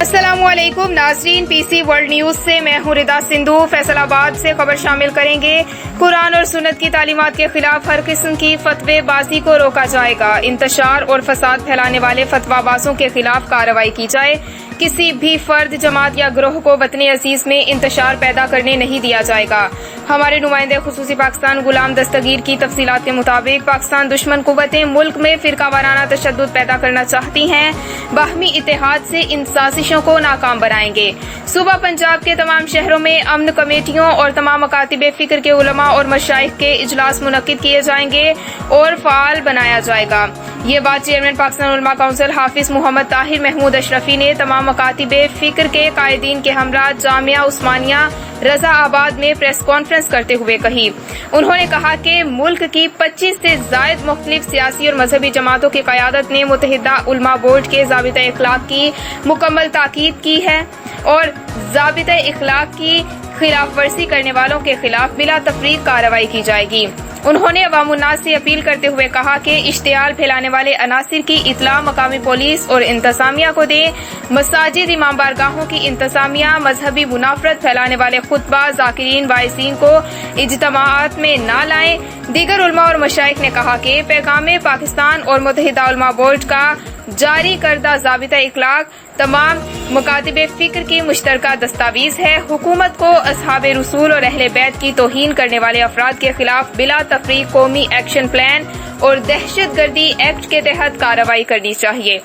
السلام علیکم ناظرین، پی سی ورلڈ نیوز سے میں ہوں ردا سندھو۔ فیصل آباد سے خبر شامل کریں گے۔ قرآن اور سنت کی تعلیمات کے خلاف ہر قسم کی فتوی بازی کو روکا جائے گا۔ انتشار اور فساد پھیلانے والے فتوی بازوں کے خلاف کارروائی کی جائے۔ کسی بھی فرد، جماعت یا گروہ کو وطن عزیز میں انتشار پیدا کرنے نہیں دیا جائے گا۔ ہمارے نمائندے خصوصی پاکستان غلام دستگیر کی تفصیلات کے مطابق پاکستان دشمن قوتیں ملک میں فرقہ وارانہ تشدد پیدا کرنا چاہتی ہیں، باہمی اتحاد سے ان سازشوں کو ناکام بنائیں گے۔ صوبہ پنجاب کے تمام شہروں میں امن کمیٹیوں اور تمام مکاتب فکر کے علماء اور مشائخ کے اجلاس منعقد کیے جائیں گے اور فعال بنایا جائے گا۔ یہ بات چیئرمین پاکستان علماء کونسل حافظ محمد طاہر محمود اشرفی نے تمام مکاتب فکر کے قائدین کے ہمراہ جامعہ عثمانیہ رضا آباد میں پریس کانفرنس کرتے ہوئے کہی۔ انہوں نے کہا کہ ملک کی 25 سے زائد مختلف سیاسی اور مذہبی جماعتوں کی قیادت نے متحدہ علماء بورڈ کے ضابطۂ اخلاق کی مکمل تاکید کی ہے اور ضابطۂ اخلاق کی خلاف ورزی کرنے والوں کے خلاف بلا تفریق کارروائی کی جائے گی۔ انہوں نے عوام الناس سے اپیل کرتے ہوئے کہا کہ اشتعال پھیلانے والے عناصر کی اطلاع مقامی پولیس اور انتظامیہ کو دیں۔ مساجد، امام بارگاہوں کی انتظامیہ مذہبی منافرت پھیلانے والے خطبہ، ذاکرین، واعظین کو اجتماعات میں نہ لائیں۔ دیگر علماء اور مشائخ نے کہا کہ پیغام پاکستان اور متحدہ علماء بورڈ کا جاری کردہ ضابطۂ اخلاق تمام مکاتب فکر کی مشترکہ دستاویز ہے۔ حکومت کو اصحاب رسول اور اہل بیت کی توہین کرنے والے افراد کے خلاف بلا تفریق قومی ایکشن پلان اور دہشت گردی ایکٹ کے تحت کارروائی کرنی چاہیے۔